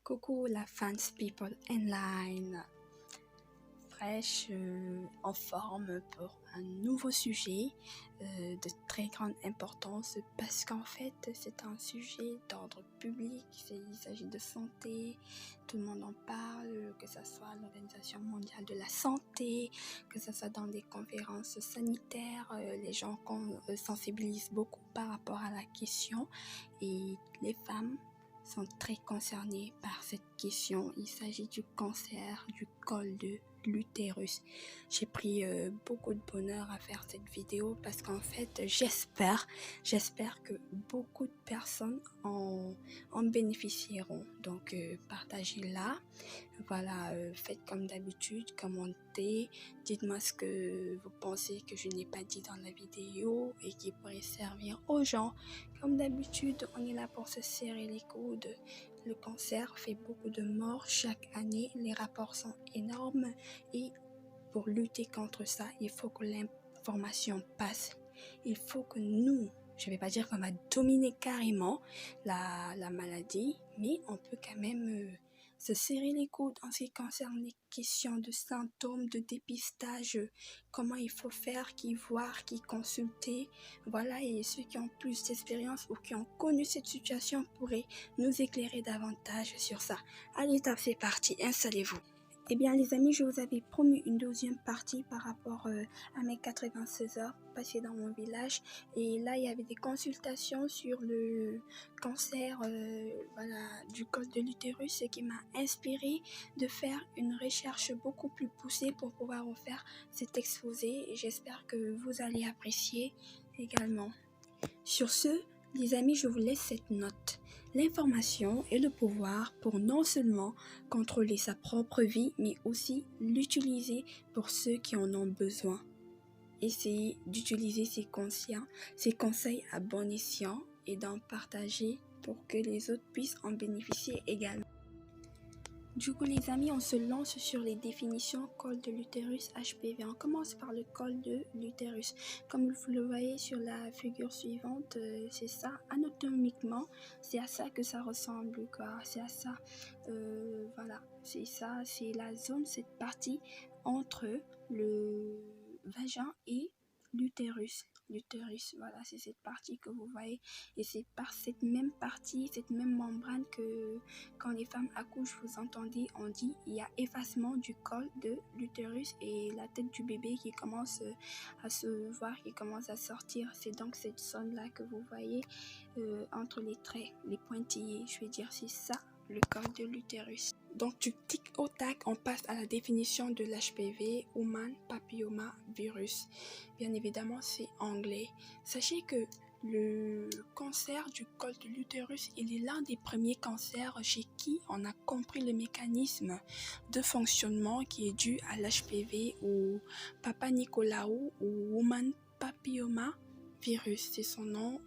Coucou la fans people online, fraîche en forme pour un nouveau sujet de très grande importance parce qu'en fait c'est un sujet d'ordre public, il s'agit de santé, tout le monde en parle, que ce soit l'Organisation mondiale de la santé, que ce soit dans des conférences sanitaires, les gens sensibilisent beaucoup par rapport à la question et les femmes sont très concernés par cette question. Il s'agit du cancer du col de l'utérus. J'ai pris beaucoup de bonheur à faire cette vidéo parce qu'en fait j'espère que beaucoup de personnes en bénéficieront. Donc partagez-la. Voilà, faites comme d'habitude, commentez, dites-moi ce que vous pensez que je n'ai pas dit dans la vidéo et qui pourrait servir aux gens. Comme d'habitude, on est là pour se serrer les coudes. Le cancer fait beaucoup de morts chaque année, les rapports sont énormes et pour lutter contre ça, il faut que l'information passe. Il faut que nous, je ne vais pas dire qu'on va dominer carrément la maladie, mais on peut quand même se serrer les coudes en ce qui concerne les questions de symptômes, de dépistage, comment il faut faire, qui voir, qui consulter. Voilà, et ceux qui ont plus d'expérience ou qui ont connu cette situation pourraient nous éclairer davantage sur ça. Allez, c'est parti, installez-vous. Eh bien les amis, je vous avais promis une deuxième partie par rapport à mes 96 heures passées dans mon village. Et là, il y avait des consultations sur le cancer du col de l'utérus, ce qui m'a inspiré de faire une recherche beaucoup plus poussée pour pouvoir vous faire cet exposé. Et j'espère que vous allez apprécier également. Sur ce, les amis, je vous laisse cette note. L'information est le pouvoir pour non seulement contrôler sa propre vie, mais aussi l'utiliser pour ceux qui en ont besoin. Essayez d'utiliser ces conseils à bon escient et d'en partager pour que les autres puissent en bénéficier également. Du coup les amis, on se lance sur les définitions col de l'utérus HPV. On commence par le col de l'utérus. Comme vous le voyez sur la figure suivante, c'est ça. Anatomiquement, c'est à ça que ça ressemble, quoi. C'est à ça. Voilà, c'est ça. C'est la zone, cette partie entre le vagin et l'utérus. Voilà, c'est cette partie que vous voyez. Et c'est par cette même partie, cette même membrane que quand les femmes accouchent, vous entendez, on dit il y a effacement du col de l'utérus et la tête du bébé qui commence à se voir, qui commence à sortir. C'est donc cette zone-là que vous voyez entre les traits, les pointillés, je vais dire, c'est ça, le col de l'utérus. Donc du tic au tac, on passe à la définition de l'HPV, Human Papilloma Virus. Bien évidemment, c'est anglais. Sachez que le cancer du col de l'utérus, il est l'un des premiers cancers chez qui on a compris le mécanisme de fonctionnement qui est dû à l'HPV ou Papa Nicolau ou Human Papilloma Virus, c'est son nom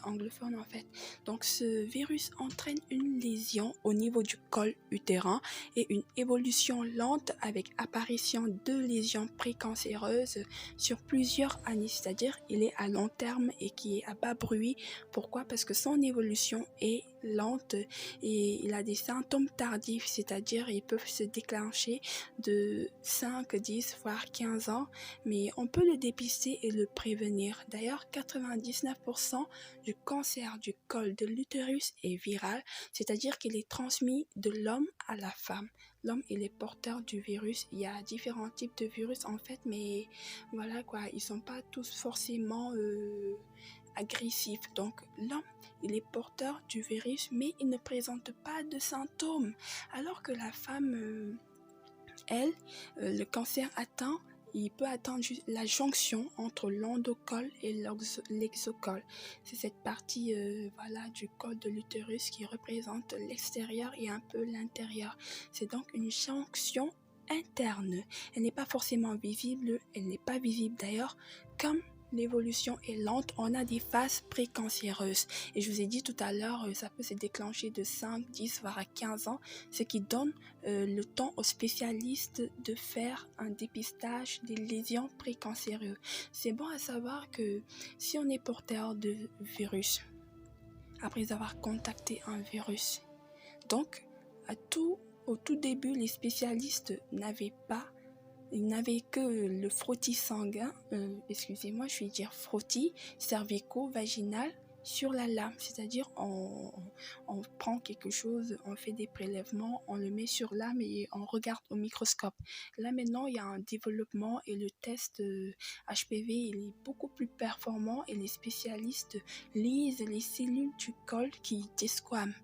anglophone en fait. Donc ce virus entraîne une lésion au niveau du col utérin et une évolution lente avec apparition de lésions précancéreuses sur plusieurs années, c'est-à-dire il est à long terme et qui est à bas bruit. Pourquoi? Parce que son évolution est lente et il a des symptômes tardifs, c'est-à-dire ils peuvent se déclencher de 5, 10 voire 15 ans, mais on peut le dépister et le prévenir. D'ailleurs, 99% du cancer du col de l'utérus est viral, c'est-à-dire qu'il est transmis de l'homme à la femme. L'homme, il est porteur du virus. Il y a différents types de virus en fait, mais voilà quoi, ils sont pas tous forcément agressifs. Donc l'homme, il est porteur du virus, mais il ne présente pas de symptômes, alors que la femme, elle, le cancer atteint. Il peut atteindre la jonction entre l'endocole et l'exocole. C'est cette partie voilà, du col de l'utérus qui représente l'extérieur et un peu l'intérieur. C'est donc une jonction interne. Elle n'est pas forcément visible, elle n'est pas visible d'ailleurs, comme l'évolution est lente, on a des phases précancéreuses. Et je vous ai dit tout à l'heure, ça peut se déclencher de 5, 10, voire à 15 ans, ce qui donne le temps aux spécialistes de faire un dépistage des lésions précancéreuses. C'est bon à savoir que si on est porteur de virus, après avoir contacté un virus, donc au tout début, les spécialistes n'avaient que le frottis sanguin, excusez-moi, je vais dire frottis cervico-vaginal sur la lame, c'est-à-dire on prend quelque chose, on fait des prélèvements, on le met sur l'âme et on regarde au microscope. Là maintenant, il y a un développement et le test HPV il est beaucoup plus performant et les spécialistes lisent les cellules du col qui desquament.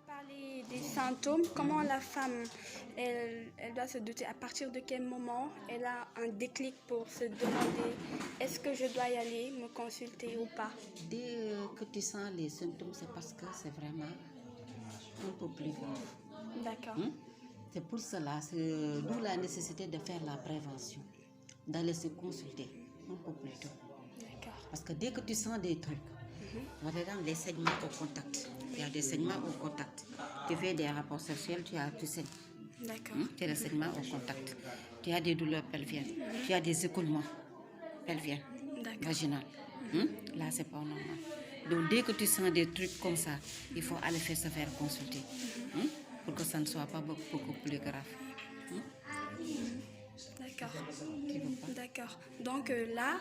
Parler des symptômes, comment la femme elle doit se doter, à partir de quel moment elle a un déclic pour se demander est-ce que je dois y aller, me consulter ou pas. Dès que tu sens les symptômes, c'est parce que c'est vraiment un peu plus grave. D'accord. C'est pour cela, c'est d'où la nécessité de faire la prévention, d'aller se consulter un peu plus tôt. D'accord. Parce que dès que tu sens des trucs, par exemple les saignements au contact, il y a des saignements au contact. Tu fais des rapports sexuels, tu saignes. D'accord. Tu as des saignements au contact. Tu as des douleurs pelviennes. Tu as des écoulements pelviens, vaginales. Là, c'est pas normal. Donc, dès que tu sens des trucs comme ça, il faut aller se faire consulter pour que ça ne soit pas beaucoup plus grave. D'accord. D'accord. Donc là,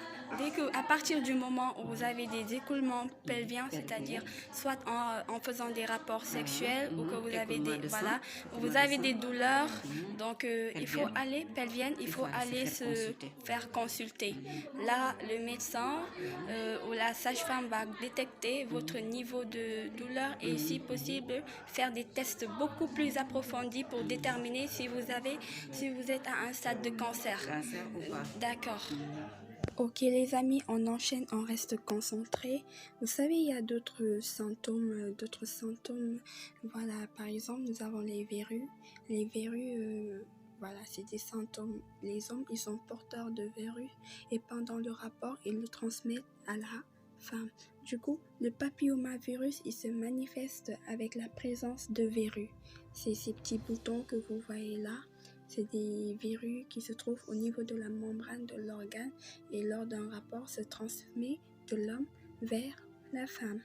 à partir du moment où vous avez des écoulements pelviens, c'est-à-dire soit en faisant des rapports sexuels ou que vous avez des douleurs, donc il faut aller se faire consulter. Là, le médecin ou la sage-femme va détecter votre niveau de douleur et si possible faire des tests beaucoup plus approfondis pour déterminer si vous êtes à un stade de cancer. Ou pas. D'accord. Ok les amis, on enchaîne, on reste concentré. Vous savez, il y a d'autres symptômes. Voilà, par exemple, nous avons les verrues. Les verrues, voilà, c'est des symptômes. Les hommes, ils sont porteurs de verrues et pendant le rapport, ils le transmettent à la femme. Du coup, le papillomavirus, il se manifeste avec la présence de verrues. C'est ces petits boutons que vous voyez là. C'est des verrues qui se trouvent au niveau de la membrane de l'organe et lors d'un rapport se transmet de l'homme vers la femme.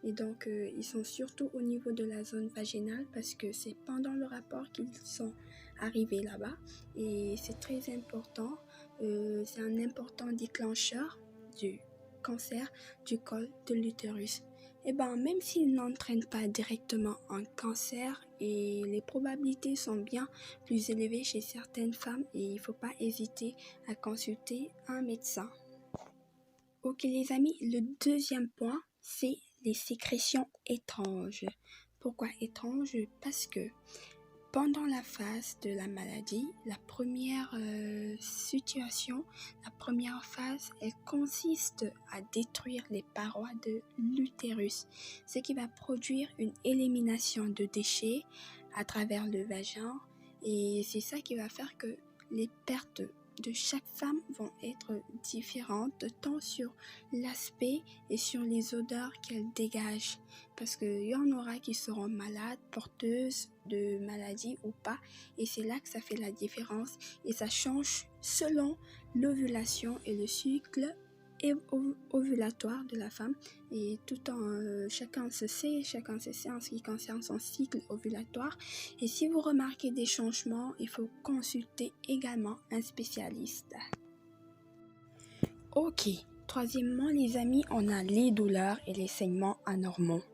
Et donc, ils sont surtout au niveau de la zone vaginale parce que c'est pendant le rapport qu'ils sont arrivés là-bas. Et c'est très important, c'est un important déclencheur du cancer du col de l'utérus. Et même s'il n'entraîne pas directement un cancer et les probabilités sont bien plus élevées chez certaines femmes et il ne faut pas hésiter à consulter un médecin. Ok les amis, le deuxième point, c'est les sécrétions étranges. Pourquoi étranges? Parce que pendant la phase de la maladie, la première phase, elle consiste à détruire les parois de l'utérus, ce qui va produire une élimination de déchets à travers le vagin et c'est ça qui va faire que les pertes de chaque femme vont être différentes, tant sur l'aspect et sur les odeurs qu'elle dégage. Parce qu'il y en aura qui seront malades, porteuses de maladies ou pas. Et c'est là que ça fait la différence. Et ça change selon l'ovulation et le cycle ovulatoire de la femme. Et tout en chacun se sait en ce qui concerne son cycle ovulatoire. Et si vous remarquez des changements, il faut consulter également un spécialiste. Ok, troisièmement les amis, on a les douleurs et les saignements anormaux.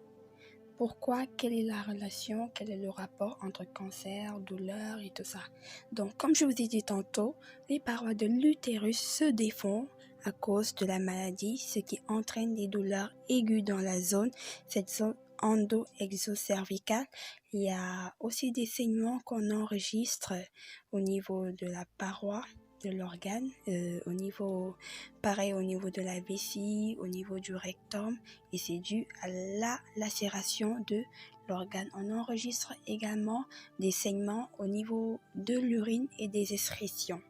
Pourquoi? Quelle est la relation? Quel est le rapport entre cancer, douleur et tout ça? Donc, comme je vous ai dit tantôt, les parois de l'utérus se défont à cause de la maladie, ce qui entraîne des douleurs aiguës dans cette zone endo-exocervicale. Il y a aussi des saignements qu'on enregistre au niveau de la paroi de l'organe, au niveau de la vessie, au niveau du rectum, et c'est dû à la lacération de l'organe. On enregistre également des saignements au niveau de l'urine et des excrétions.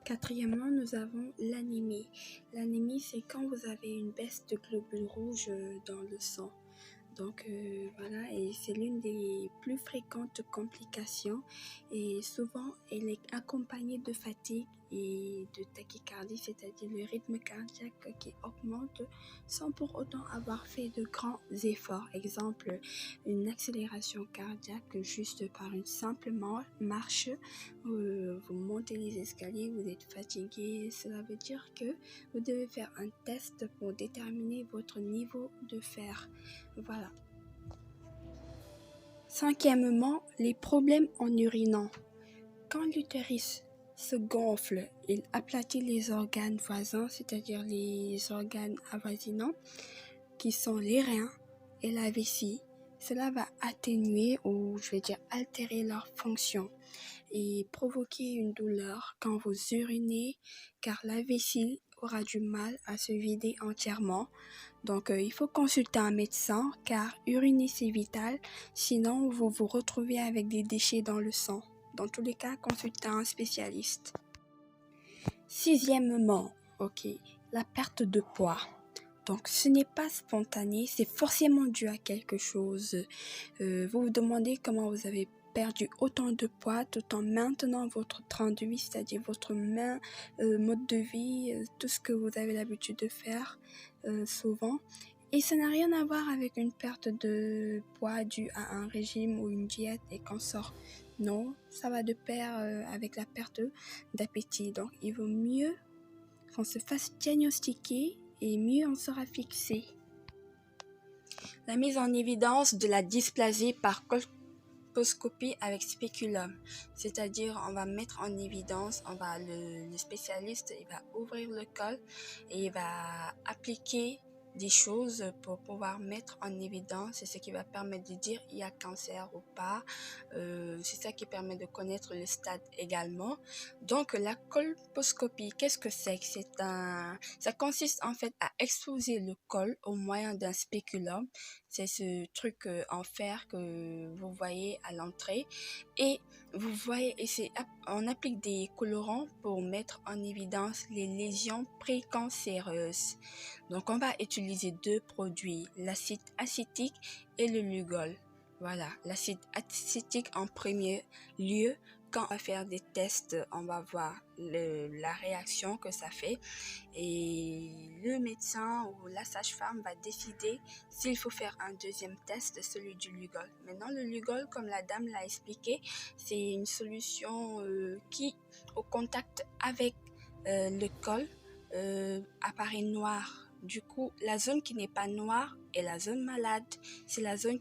Quatrièmement, nous avons l'anémie. L'anémie, c'est quand vous avez une baisse de globules rouges dans le sang. Donc voilà, et c'est l'une des plus fréquentes complications et souvent elle est accompagnée de fatigue et de tachycardie, c'est-à-dire le rythme cardiaque qui augmente sans pour autant avoir fait de grands efforts. Exemple, une accélération cardiaque juste par une simple marche. Vous montez les escaliers, vous êtes fatigué. Cela veut dire que vous devez faire un test pour déterminer votre niveau de fer. Voilà. Cinquièmement, les problèmes en urinant. Quand l'utérus se gonfle, il aplatit les organes voisins, c'est-à-dire les organes avoisinants, qui sont les reins et la vessie. Cela va atténuer ou, je vais dire, altérer leur fonction et provoquer une douleur quand vous urinez, car la vessie aura du mal à se vider entièrement. Donc, il faut consulter un médecin, car uriner c'est vital, sinon vous vous retrouvez avec des déchets dans le sang. Dans tous les cas, consultez un spécialiste. Sixièmement, la perte de poids. Donc, ce n'est pas spontané, c'est forcément dû à quelque chose. Vous vous demandez comment vous avez perdu autant de poids tout en maintenant votre train de vie, c'est-à-dire votre mode de vie, tout ce que vous avez l'habitude de faire souvent. Et ça n'a rien à voir avec une perte de poids due à un régime ou une diète et qu'on sort. Non, ça va de pair avec la perte d'appétit. Donc, il vaut mieux qu'on se fasse diagnostiquer et mieux on sera fixé. La mise en évidence de la dysplasie par colposcopie avec spéculum, c'est-à-dire on va mettre en évidence, le spécialiste il va ouvrir le col et il va appliquer des choses pour pouvoir mettre en évidence, c'est ce qui va permettre de dire il y a cancer ou pas, c'est ça qui permet de connaître le stade également. Donc la colposcopie, qu'est-ce que c'est? Ça consiste en fait à exposer le col au moyen d'un spéculum, c'est ce truc en fer que vous voyez à l'entrée et vous voyez, on applique des colorants pour mettre en évidence les lésions précancéreuses. Donc, on va utiliser deux produits, l'acide acétique et le Lugol. Voilà, l'acide acétique en premier lieu. Quand on va faire des tests, on va voir la réaction que ça fait et le médecin ou la sage-femme va décider s'il faut faire un deuxième test, celui du Lugol. Maintenant, le Lugol, comme la dame l'a expliqué, c'est une solution qui, au contact avec le col, apparaît noire. Du coup, la zone qui n'est pas noire est la zone malade. C'est la zone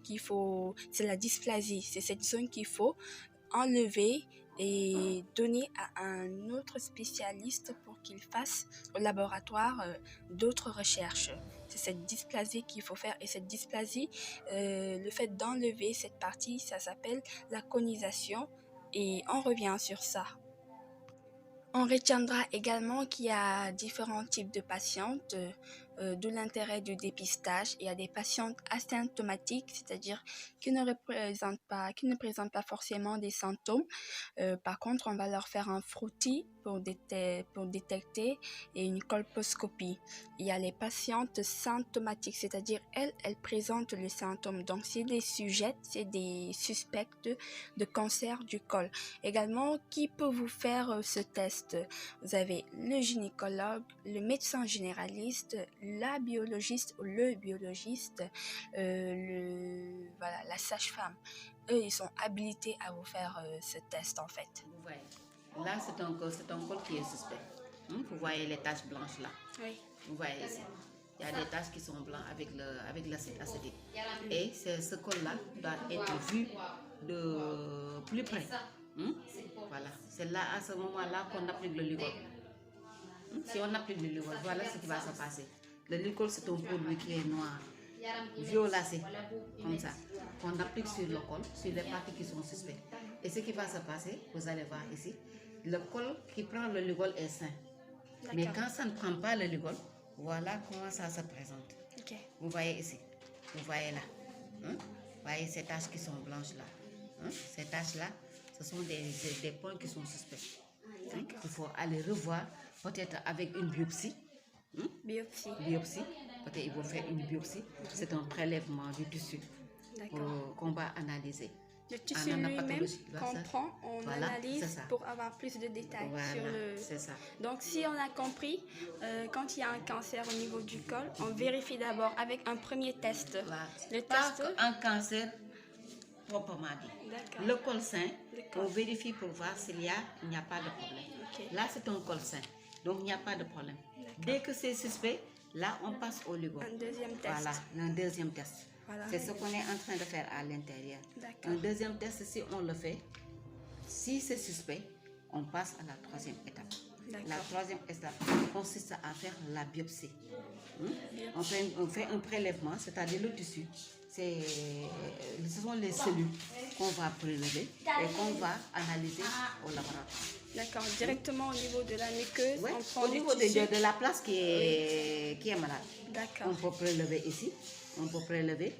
c'est la dysplasie. C'est cette zone qu'il faut enlever et donner à un autre spécialiste pour qu'il fasse au laboratoire d'autres recherches. C'est cette dysplasie qu'il faut faire. Et cette dysplasie, le fait d'enlever cette partie, ça s'appelle la conisation. Et on revient sur ça. On retiendra également qu'il y a différents types de patientes, d'où l'intérêt du dépistage. Il y a des patientes asymptomatiques, c'est-à-dire qui ne présentent pas forcément des symptômes. Par contre, on va leur faire un frottis pour détecter et une colposcopie. Il y a les patientes symptomatiques, c'est-à-dire elles présentent les symptômes. Donc, c'est des suspects de cancer du col. Également, qui peut vous faire ce test? Vous avez le gynécologue, le médecin généraliste, la biologiste ou le biologiste, la sage-femme. Eux, ils sont habilités à vous faire ce test en fait. Vous voyez, là c'est un col qui est suspect. Vous voyez les taches blanches là. Oui. Vous voyez ici. Il y a des taches qui sont blanches avec l'acide acétique. Et ce col-là doit être vu de plus près. Voilà. C'est là, à ce moment-là, qu'on applique le Lugol. Si on applique le Lugol, voilà ce qui va se passer. Le Lugol, c'est un produit qui est noir, violacé, comme ça, qu'on applique sur le col, sur les parties qui sont suspectes. Et ce qui va se passer, vous allez voir ici, le col qui prend le Lugol est sain. Mais quand ça ne prend pas le Lugol, voilà comment ça se présente. Okay. Vous voyez ici, vous voyez là. Vous voyez ces taches qui sont blanches là. Ces taches-là, ce sont des points qui sont suspects. Il faut aller revoir, peut-être avec une biopsie. Biopsie. Peut-être ils vont faire une biopsie. C'est un prélèvement du tissu qu'on va analyser. Le tissu en lui-même anapathologie. qu'on prend, on Voilà, analyse c'est ça. pour avoir plus de détails sur Voilà, le... c'est ça. Donc si on a compris, quand il y a un cancer au niveau du col, on vérifie d'abord avec un premier test. Voilà. Le Pas test... un cancer proprement dit. D'accord. Le col sain, D'accord. on vérifie pour voir il n'y a pas de problème. Ok. Là, c'est un col sain, donc il n'y a pas de problème. D'accord. Dès que c'est suspect, là, on passe au Lugo. Un deuxième test. Voilà, un deuxième test. Voilà. C'est ce qu'on est en train de faire à l'intérieur. D'accord. Un deuxième test, si on le fait, si c'est suspect, on passe à la troisième étape. La troisième étape consiste à faire la biopsie. On fait un prélèvement, c'est-à-dire le tissu. Ce sont les cellules qu'on va prélever et qu'on va analyser au laboratoire. D'accord, directement au niveau de la muqueuse, Ouais, on prend au niveau de la place qui est malade. D'accord. On peut prélever ici, on peut prélever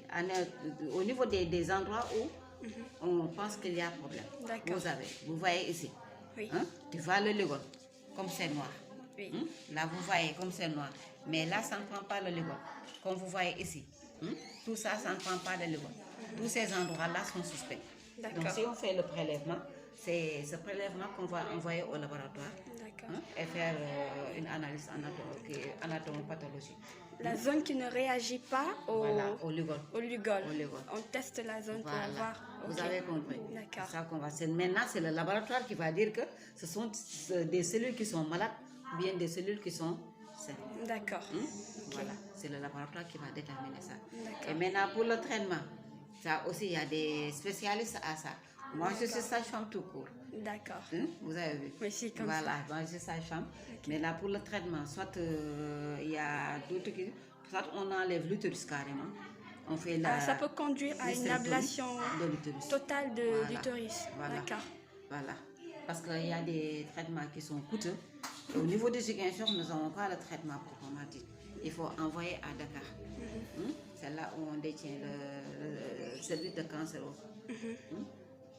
au niveau des endroits où on pense qu'il y a problème. D'accord. Vous voyez ici. Oui. Hein? Tu vois le ligol, comme c'est noir. Oui. Là, vous voyez comme c'est noir. Mais là, ça ne prend pas le ligol. Comme vous voyez ici. Tout ça, ça ne prend pas le ligol. Tous ces endroits-là sont suspects. Donc, si on fait le prélèvement, c'est ce prélèvement qu'on va envoyer au laboratoire et faire une analyse anatomopathologique. La zone qui ne réagit pas au Lugol. On teste la zone pour voir. Vous avez compris. D'accord. Ça qu'on va. Maintenant, c'est le laboratoire qui va dire que ce sont des cellules qui sont malades ou bien des cellules qui sont saines. D'accord. Voilà, c'est le laboratoire qui va déterminer ça. Et maintenant, pour le traitement, ça aussi, il y a des spécialistes à ça. Moi, je suis sage-femme tout court. D'accord. Vous avez vu? Oui, c'est comme voilà, ça. moi, je suis sage-femme. Mais là, pour le traitement, soit il y a d'autres qui... Soit on enlève l'utérus carrément. On fait ça peut conduire à une ablation totale de l'utérus. Voilà. D'accord. Voilà. Parce qu'il y a des traitements qui sont coûteux. Et au niveau des Ziguinchor, nous n'avons pas le traitement proprement dit. Il faut envoyer à Dakar. C'est là où on détient le service de cancer.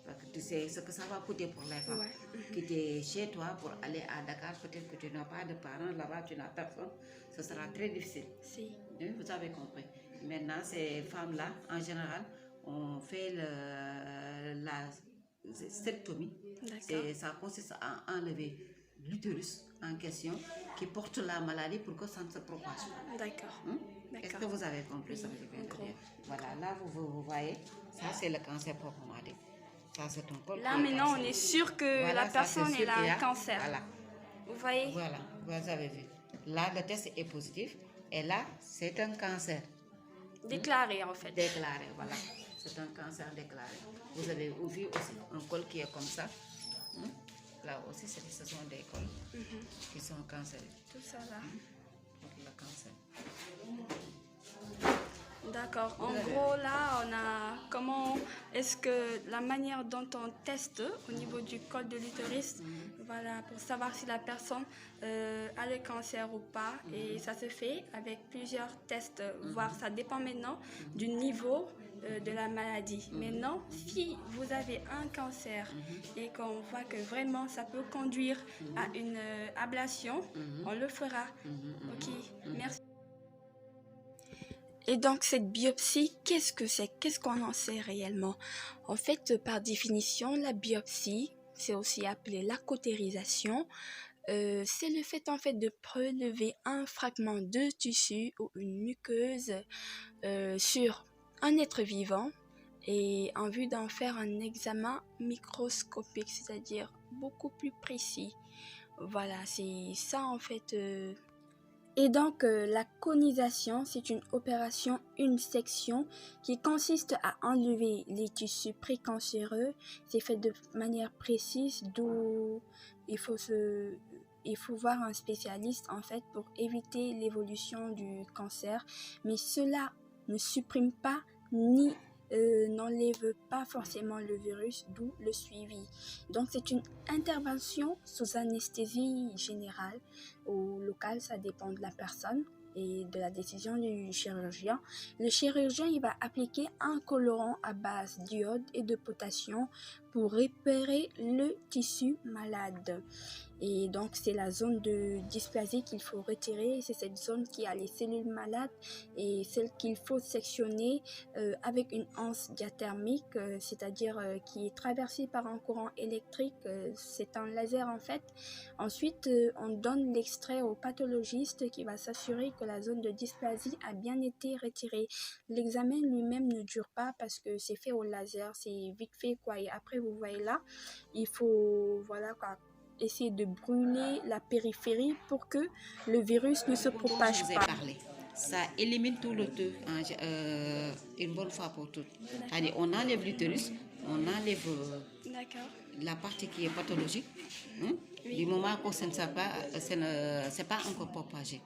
Parce que tu sais ce que ça va coûter pour les femmes. Quitter chez toi pour aller à Dakar, peut-être que tu n'as pas de parents là-bas, tu n'as personne. Ce sera très difficile. Si. Vous avez compris. Maintenant, ces femmes-là, en général, on fait la stectomie. Ça consiste à enlever l'utérus en question qui porte la maladie pour que ça ne se propage pas. D'accord. Est-ce que vous avez compris ça? Voilà, là vous voyez, ça c'est le cancer proprement dit. Ça, c'est un col. Là maintenant on est sûr que la personne a un cancer. Voilà. Vous voyez? Voilà, vous avez vu. Là le test est positif et là c'est un cancer. Déclaré en fait. Déclaré, voilà. C'est un cancer déclaré. Vous avez vu aussi un col qui est comme ça. Là aussi, ce sont des cols qui sont cancéreux. Tout ça là. Pour le cancer. D'accord. En gros, là, on a comment est-ce que la manière dont on teste au niveau du col de l'utérus, voilà, pour savoir si la personne a le cancer ou pas. Et ça se fait avec plusieurs tests, voire ça dépend maintenant du niveau de la maladie. Maintenant, si vous avez un cancer et qu'on voit que vraiment ça peut conduire à une ablation, on le fera. Ok, merci. Et donc cette biopsie, qu'est-ce que c'est? Qu'est-ce qu'on en sait réellement? En fait, par définition, la biopsie, c'est aussi appelé la cautérisation. C'est le fait en fait de prélever un fragment de tissu ou une muqueuse sur un être vivant et en vue d'en faire un examen microscopique, c'est-à-dire beaucoup plus précis. Voilà, c'est ça en fait. Et donc, la conisation, c'est une opération, une section qui consiste à enlever les tissus précancéreux. C'est fait de manière précise, d'où il faut voir un spécialiste en fait pour éviter l'évolution du cancer. Mais cela ne supprime pas ni n'enlève pas forcément le virus, d'où le suivi. Donc c'est une intervention sous anesthésie générale ou locale, ça dépend de la personne et de la décision du chirurgien. Le chirurgien il va appliquer un colorant à base d'iode et de potassium pour repérer le tissu malade. Et donc, c'est la zone de dysplasie qu'il faut retirer. C'est cette zone qui a les cellules malades et celle qu'il faut sectionner avec une anse diathermique, c'est-à-dire qui est traversée par un courant électrique. C'est un laser en fait. Ensuite, on donne l'extrait au pathologiste qui va s'assurer que la zone de dysplasie a bien été retirée. L'examen lui-même ne dure pas parce que c'est fait au laser, c'est vite fait quoi. Et après, vous voyez là, il faut voilà quoi, essayer de brûler la périphérie pour que le virus ne se propage pas. Parlé. Ça élimine tout le tout une bonne fois pour toutes. C'est-à-dire, on enlève l'utérus, on enlève la partie qui est pathologique, hein, oui. Du moment que ça ne s'est pas encore propagé.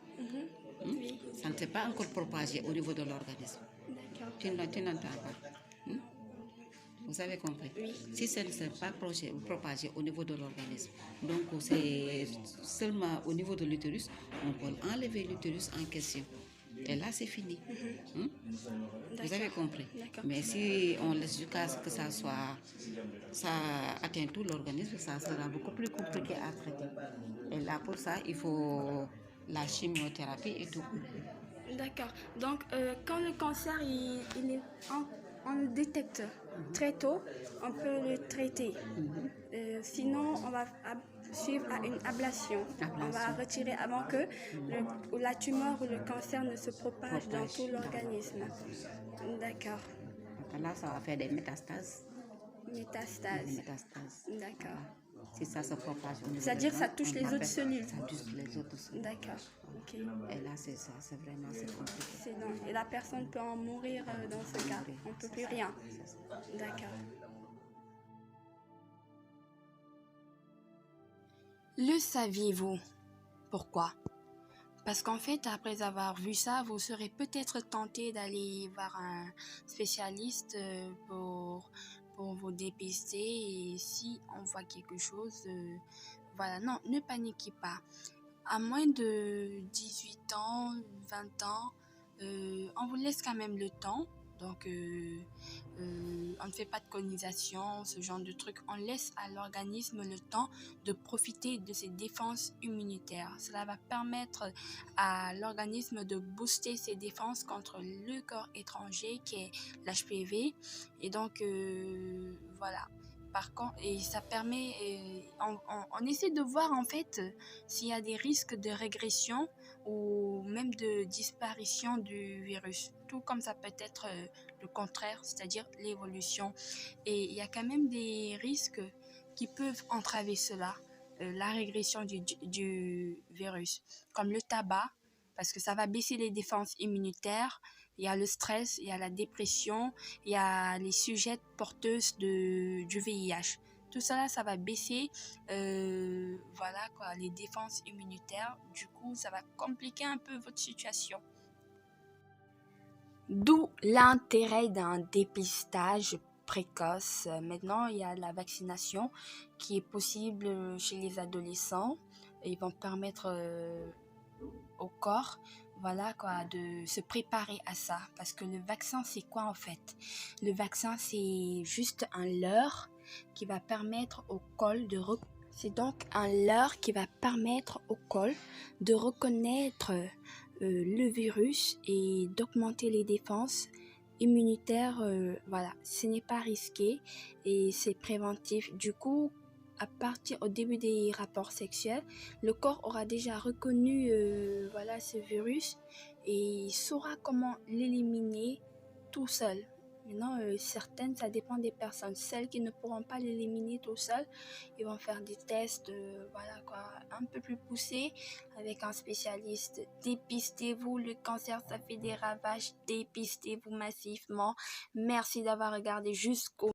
Oui. Ça ne s'est pas encore propagé au niveau de l'organisme. Tu n'entends pas. Hein? Vous avez compris? Oui. Si ça ne s'est pas propagé au niveau de l'organisme, donc c'est seulement au niveau de l'utérus, on peut enlever l'utérus en question. Et là, c'est fini. Hein? Vous avez compris? Mais si on laisse jusqu'à ce que ça atteint tout l'organisme, ça sera beaucoup plus compliqué à traiter. Et là, pour ça, il faut la chimiothérapie et tout. D'accord. Donc, quand le cancer, on le détecte très tôt, on peut le traiter. Sinon, on va suivre à une ablation. On va retirer avant que la tumeur ou le cancer ne se propage dans tout l'organisme. D'accord. Là, ça va faire des métastases. Métastases. D'accord. Si ça se propage. C'est-à-dire que ça touche les autres cellules. Ça touche les autres cellules. D'accord. Okay. Et là, c'est ça, c'est vraiment compliqué. Et la personne peut en mourir dans ce cas. On ne peut plus rien. D'accord. Le saviez-vous? Pourquoi? Parce qu'en fait, après avoir vu ça, vous serez peut-être tenté d'aller voir un spécialiste pour vous dépister. Et si on voit quelque chose, voilà, non, ne paniquez pas. À moins de 18 ans, 20 ans, on vous laisse quand même le temps. Donc, on ne fait pas de colonisation, ce genre de truc. On laisse à l'organisme le temps de profiter de ses défenses immunitaires. Cela va permettre à l'organisme de booster ses défenses contre le corps étranger qui est l'HPV. Et donc, voilà. Par contre, et ça permet, on essaie de voir en fait s'il y a des risques de régression ou même de disparition du virus. Tout comme ça peut être le contraire, c'est-à-dire l'évolution. Et il y a quand même des risques qui peuvent entraver cela, la régression du virus, comme le tabac, parce que ça va baisser les défenses immunitaires. Il y a le stress, il y a la dépression, il y a les sujets porteuses du VIH. Tout cela, ça va baisser voilà, quoi, les défenses immunitaires. Du coup, ça va compliquer un peu votre situation. D'où l'intérêt d'un dépistage précoce. Maintenant, il y a la vaccination qui est possible chez les adolescents. Ils vont permettre au corps, voilà quoi, de se préparer à ça. Parce que le vaccin, c'est quoi en fait? Le vaccin, c'est juste un leurre qui va permettre au col de C'est donc un leurre qui va permettre au col de reconnaître le virus et d'augmenter les défenses immunitaires. Voilà, ce n'est pas risqué et c'est préventif. Du coup, au début des rapports sexuels, le corps aura déjà reconnu voilà, ce virus et il saura comment l'éliminer tout seul. Maintenant, certaines, ça dépend des personnes. Celles qui ne pourront pas l'éliminer tout seul, ils vont faire des tests voilà quoi, un peu plus poussés avec un spécialiste. Dépistez-vous, le cancer, ça fait des ravages. Dépistez-vous massivement. Merci d'avoir regardé jusqu'au